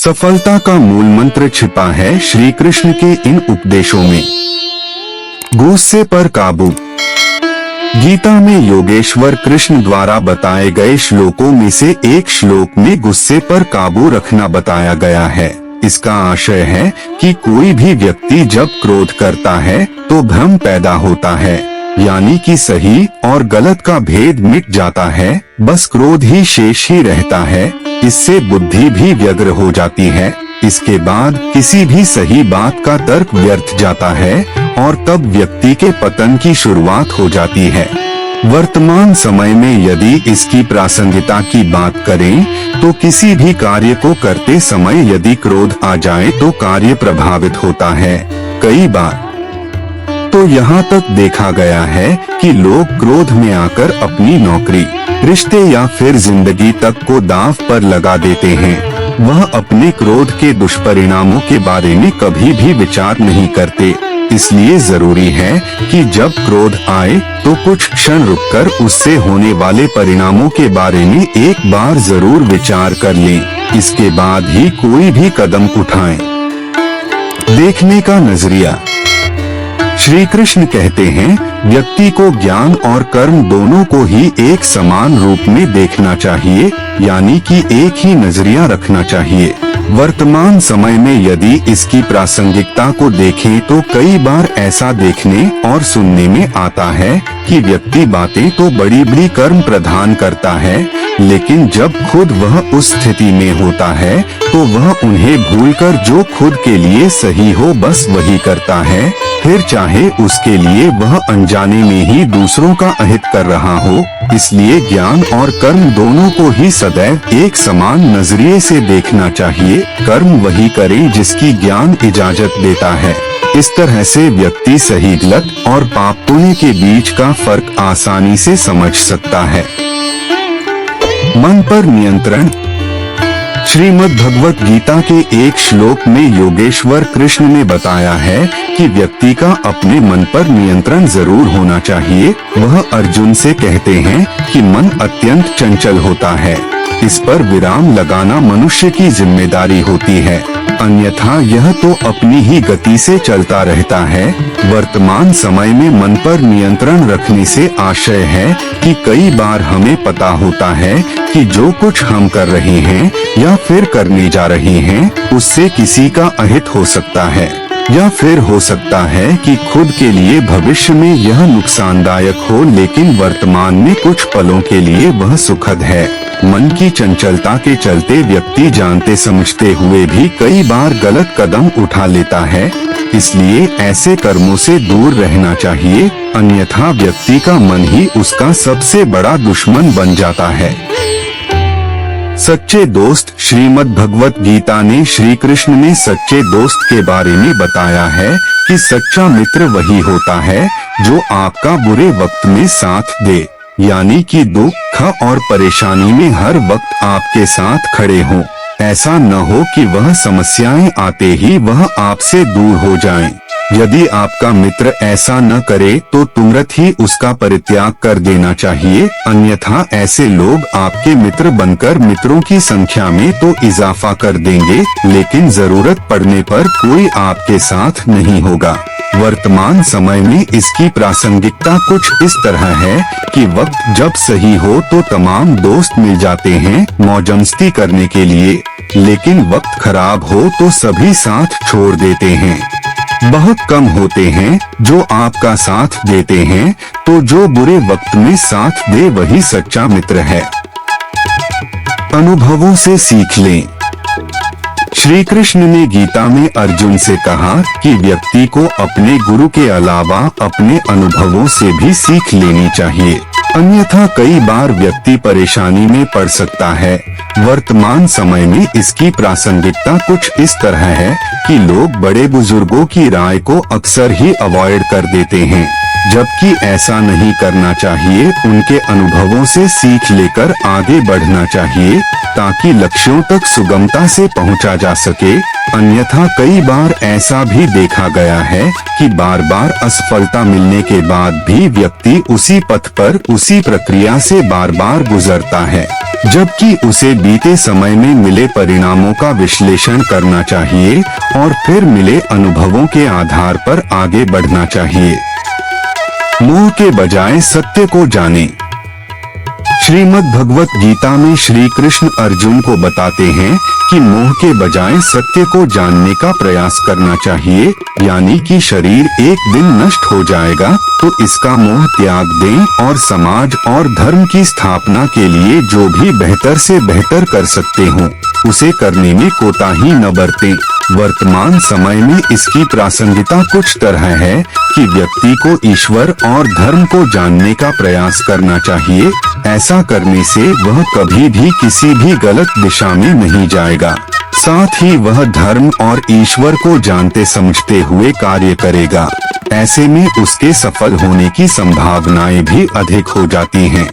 सफलता का मूल मंत्र छिपा है श्री कृष्ण के इन उपदेशों में। गुस्से पर काबू। गीता में योगेश्वर कृष्ण द्वारा बताए गए श्लोकों में से एक श्लोक में गुस्से पर काबू रखना बताया गया है। इसका आशय है कि कोई भी व्यक्ति जब क्रोध करता है तो भ्रम पैदा होता है, यानी कि सही और गलत का भेद मिट जाता है, बस क्रोध ही शेष ही रहता है। इससे बुद्धि भी व्यग्र हो जाती है। इसके बाद किसी भी सही बात का तर्क व्यर्थ जाता है और तब व्यक्ति के पतन की शुरुआत हो जाती है। वर्तमान समय में यदि इसकी प्रासंगिकता की बात करें तो किसी भी कार्य को करते समय यदि क्रोध आ जाए तो कार्य प्रभावित होता है। कई बार तो यहाँ तक देखा गया है कि लोग क्रोध में आकर अपनी नौकरी, रिश्ते या फिर जिंदगी तक को दांव पर लगा देते हैं। वह अपने क्रोध के दुष्परिणामों के बारे में कभी भी विचार नहीं करते। इसलिए जरूरी है कि जब क्रोध आए तो कुछ क्षण रुककर उससे होने वाले परिणामों के बारे में एक बार जरूर विचार कर लें। इसके बाद ही कोई भी कदम उठाएं। देखने का नजरिया। श्री कृष्ण कहते हैं व्यक्ति को ज्ञान और कर्म दोनों को ही एक समान रूप में देखना चाहिए, यानी कि एक ही नजरिया रखना चाहिए। वर्तमान समय में यदि इसकी प्रासंगिकता को देखें तो कई बार ऐसा देखने और सुनने में आता है कि व्यक्ति बातें तो बड़ी बड़ी कर्म प्रदान करता है, लेकिन जब खुद वह उस स्थिति में होता है तो वह उन्हें भूलकर जो खुद के लिए सही हो बस वही करता है, फिर चाहे उसके लिए वह अनजाने में ही दूसरों का अहित कर रहा हो। इसलिए ज्ञान और कर्म दोनों को ही सदैव एक समान नजरिए से देखना चाहिए। कर्म वही करे जिसकी ज्ञान इजाजत देता है। इस तरह से व्यक्ति सही गलत और पाप पुण्य के बीच का फर्क आसानी से समझ सकता है। मन पर नियंत्रण। श्रीमद् भगवत गीता के एक श्लोक में योगेश्वर कृष्ण ने बताया है कि व्यक्ति का अपने मन पर नियंत्रण जरूर होना चाहिए। वह अर्जुन से कहते हैं कि मन अत्यंत चंचल होता है, इस पर विराम लगाना मनुष्य की जिम्मेदारी होती है, अन्यथा यह तो अपनी ही गति से चलता रहता है। वर्तमान समय में मन पर नियंत्रण रखने से आशय है कि कई बार हमें पता होता है कि जो कुछ हम कर रहे हैं या फिर करने जा रहे हैं उससे किसी का अहित हो सकता है, या फिर हो सकता है कि खुद के लिए भविष्य में यह नुकसानदायक हो, लेकिन वर्तमान में कुछ पलों के लिए वह सुखद है। मन की चंचलता के चलते व्यक्ति जानते समझते हुए भी कई बार गलत कदम उठा लेता है। इसलिए ऐसे कर्मों से दूर रहना चाहिए, अन्यथा व्यक्ति का मन ही उसका सबसे बड़ा दुश्मन बन जाता है। सच्चे दोस्त। श्रीमद् भगवत गीता ने श्री कृष्ण ने सच्चे दोस्त के बारे में बताया है कि सच्चा मित्र वही होता है जो आपका बुरे वक्त में साथ दे, यानी कि दुख और परेशानी में हर वक्त आपके साथ खड़े हों। ऐसा न हो कि वह समस्याएं आते ही वह आपसे दूर हो जाएं। यदि आपका मित्र ऐसा न करे तो तुरंत ही उसका परित्याग कर देना चाहिए, अन्यथा ऐसे लोग आपके मित्र बनकर मित्रों की संख्या में तो इजाफा कर देंगे, लेकिन जरूरत पड़ने पर कोई आपके साथ नहीं होगा। वर्तमान समय में इसकी प्रासंगिकता कुछ इस तरह है कि वक्त जब सही हो तो तमाम दोस्त मिल जाते हैं मौजमस्ती करने के लिए, लेकिन वक्त खराब हो तो सभी साथ छोड़ देते हैं। बहुत कम होते हैं जो आपका साथ देते हैं, तो जो बुरे वक्त में साथ दे वही सच्चा मित्र है। अनुभवों से सीख लें। श्री कृष्ण ने गीता में अर्जुन से कहा कि व्यक्ति को अपने गुरु के अलावा अपने अनुभवों से भी सीख लेनी चाहिए, अन्यथा कई बार व्यक्ति परेशानी में पड़ सकता है। वर्तमान समय में इसकी प्रासंगिकता कुछ इस तरह है कि लोग बड़े बुजुर्गों की राय को अक्सर ही अवॉइड कर देते हैं। जबकि ऐसा नहीं करना चाहिए। उनके अनुभवों से सीख लेकर आगे बढ़ना चाहिए ताकि लक्ष्यों तक सुगमता से पहुंचा जा सके। अन्यथा कई बार ऐसा भी देखा गया है कि बार बार असफलता मिलने के बाद भी व्यक्ति उसी पथ पर उसी प्रक्रिया से बार बार गुजरता है, जबकि उसे बीते समय में मिले परिणामों का विश्लेषण करना चाहिए और फिर मिले अनुभवों के आधार पर आगे बढ़ना चाहिए। मोह के बजाय सत्य को जाने। श्रीमद् भगवत गीता में श्री कृष्ण अर्जुन को बताते हैं कि मोह के बजाय सत्य को जानने का प्रयास करना चाहिए, यानी कि शरीर एक दिन नष्ट हो जाएगा तो इसका मोह त्याग दें और समाज और धर्म की स्थापना के लिए जो भी बेहतर से बेहतर कर सकते हो उसे करने में कोताही न बरतें। वर्तमान समय में इसकी प्रासंगिकता कुछ तरह है कि व्यक्ति को ईश्वर और धर्म को जानने का प्रयास करना चाहिए। ऐसा करने से वह कभी भी किसी भी गलत दिशा में नहीं जाएगा, साथ ही वह धर्म और ईश्वर को जानते समझते हुए कार्य करेगा। ऐसे में उसके सफल होने की संभावनाएं भी अधिक हो जाती हैं।